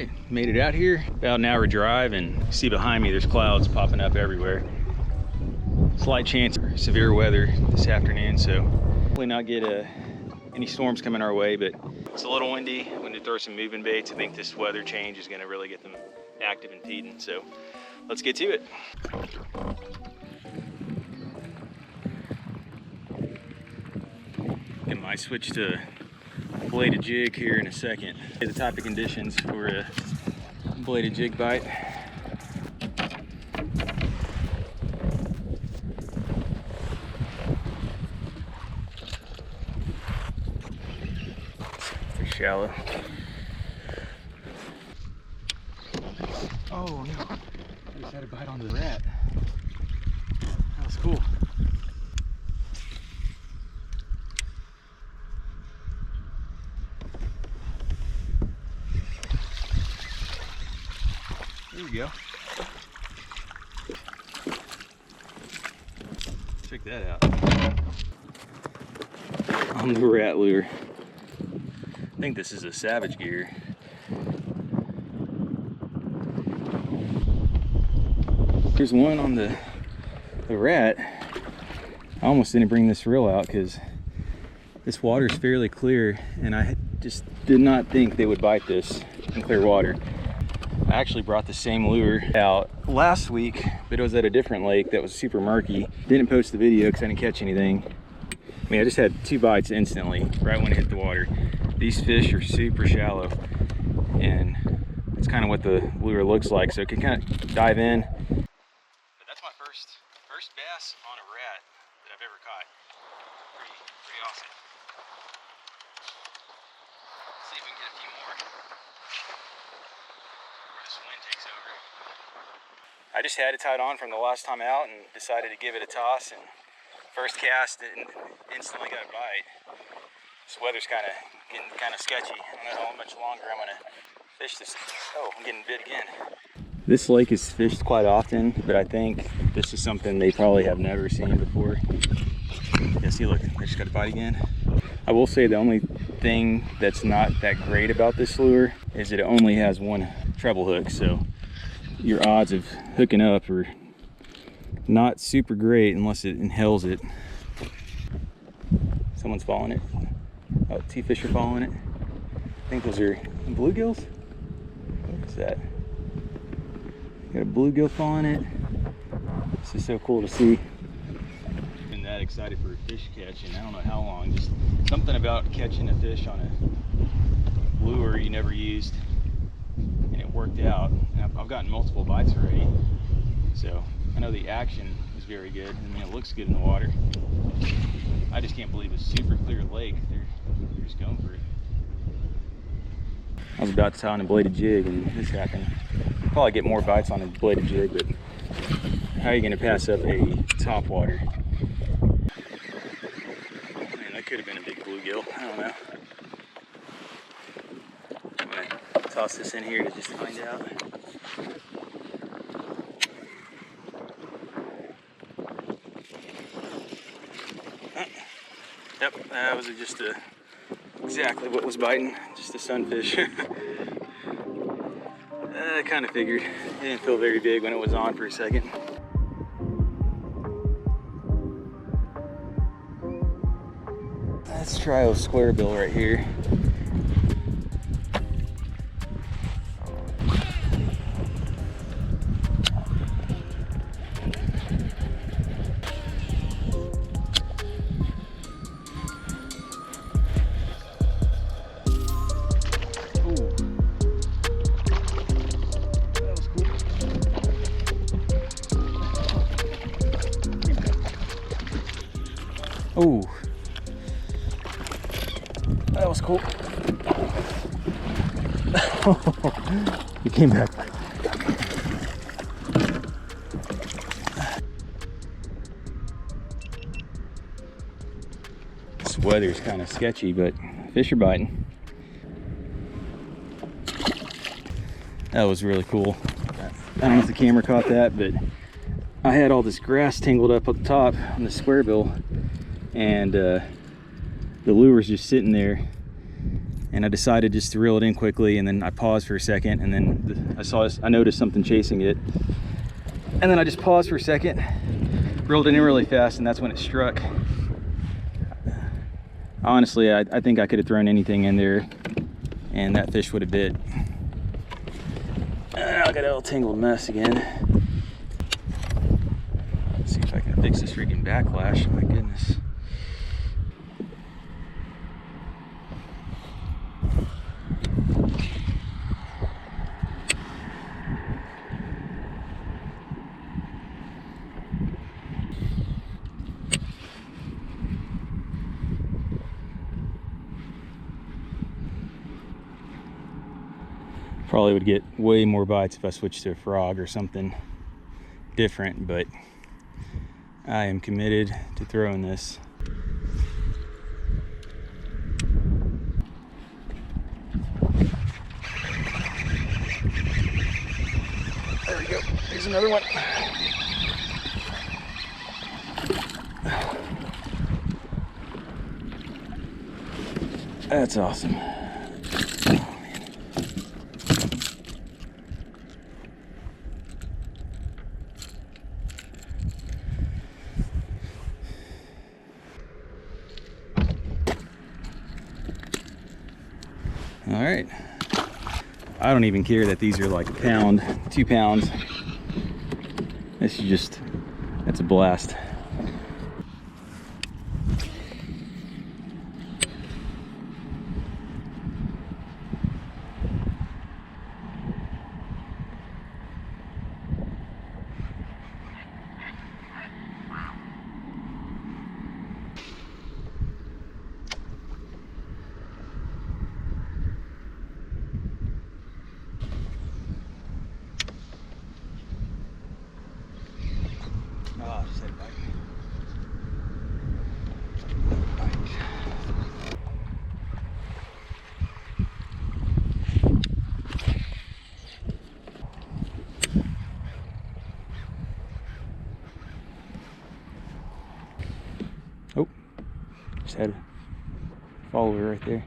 right, made it out here. About an hour drive, and see behind me there's clouds popping up everywhere. Slight chance of severe weather this afternoon, so hopefully not get any storms coming our way, but it's a little windy. When to throw some moving baits, I think this weather change is going to really get them active and feeding, so let's get to it. I might switch to bladed jig here in a second. The type of conditions for a bladed jig bite. Pretty shallow. Oh no, I just had a bite onto the rat. That was cool. There we go. Check that out. On the rat lure. I think this is a Savage Gear. There's one on the rat. I almost didn't bring this reel out because this water is fairly clear, and I just did not think they would bite this in clear water. I actually brought the same lure out last week, but it was at a different lake that was super murky. Didn't post the video because I didn't catch anything. I mean, I just had 2 bites instantly right when it hit the water. These fish are super shallow, and it's kind of what the lure looks like, so it can kind of dive in. But that's my first bass on a rat that I've ever caught. Pretty awesome. Let's see if we can get a few more before this wind takes over. I just had it tied on from the last time out and decided to give it a toss, and first cast and instantly got a bite. This weather's getting kind of sketchy. I don't know how much longer I'm gonna fish this. Oh, I'm getting bit again. This lake is fished quite often, but I think this is something they probably have never seen before. Yeah, see, look, I just got a bite again. I will say the only thing that's not that great about this lure is that it only has 1 treble hook, so your odds of hooking up are not super great unless it inhales it. Someone's following it. Oh, 2 fish are following it. I think those are bluegills. What is that? Got a bluegill following it. This is so cool to see. Been that excited for a fish catch in I don't know how long. Just something about catching a fish on a lure you never used, and it worked out. And I've gotten multiple bites already, so I know the action is very good. I mean, it looks good in the water. I just can't believe a super clear lake. They're just going for it. I was about to tie on a bladed jig and this happened. Probably get more bites on a bladed jig, but how are you going to pass up a topwater? Man, that could have been a big bluegill. I don't know. I'm going to toss this in here to just find out. Yep, that was just exactly what was biting, just a sunfish. I kind of figured. It didn't feel very big when it was on for a second. Let's try a square bill right here. Oh, that was cool. He came back. This weather's kind of sketchy, but fish are biting. That was really cool. I don't know if the camera caught that, but I had all this grass tangled up at the top on the square bill, and the lure was just sitting there, and I decided just to reel it in quickly, and then I paused for a second, and then I noticed something chasing it, and then I just paused for a second, reeled it in really fast, and that's when it struck. Honestly, I think I could have thrown anything in there and that fish would have bit. I got a little tangled mess again. Let's see if I can fix this freaking backlash. My goodness. Probably would get way more bites if I switched to a frog or something different, but I am committed to throwing this. There we go. Here's another one. That's awesome. All right, I don't even care that these are like a pound, 2 pounds. This is just, that's a blast. Oh, just had a bite. Oh, just had a follower right there.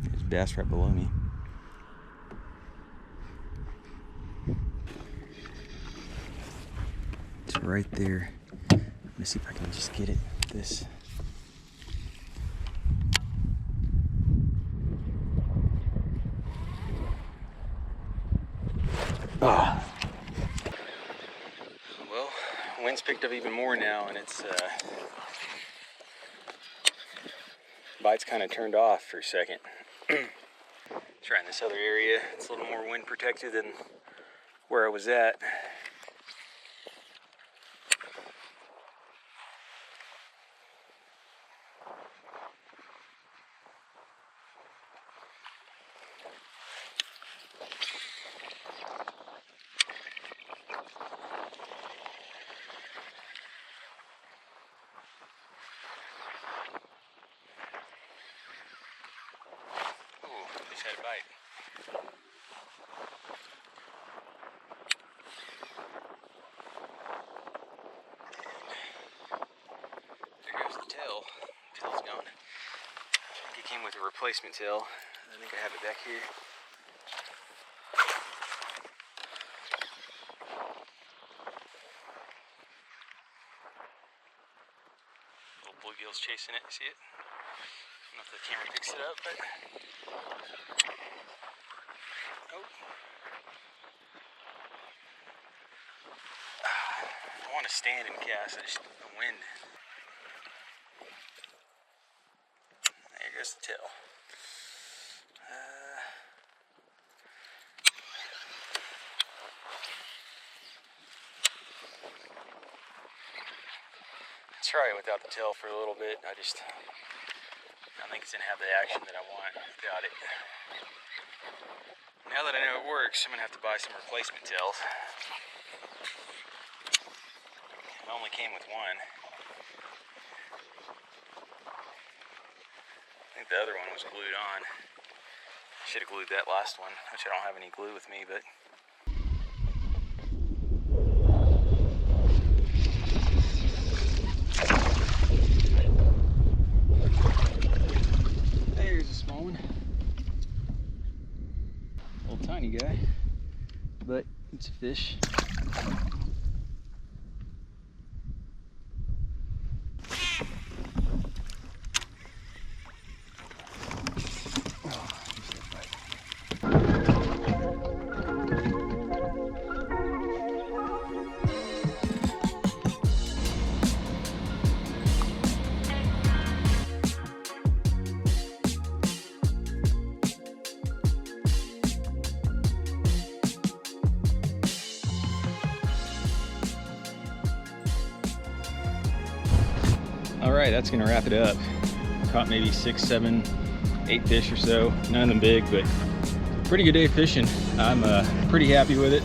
There's bass right below me. It's right there. Let me see if I can just get it. This. Ah. Well, wind's picked up even more now, and it's bite's kind of turned off for a second. Trying this other area. It's a little more wind protected than where I was at. Just had a bite. There goes the tail. Tail's gone. I think it came with a replacement tail. I think I have it back here. Little bluegill's chasing it. See it? I don't know if the camera picks it up, but oh. I want to stand and cast. I just the wind. There goes the tail. Let's try it without the tail for a little bit. I don't think it's gonna have the action that I want without it. Now that I know it works, I'm gonna have to buy some replacement tails. It only came with one. I think the other one was glued on. Should have glued that last one, which I don't have any glue with me, but It's a fish. All right, that's gonna wrap it up. Caught maybe 6, 7, 8 fish or so. None of them big, but pretty good day fishing. I'm pretty happy with it.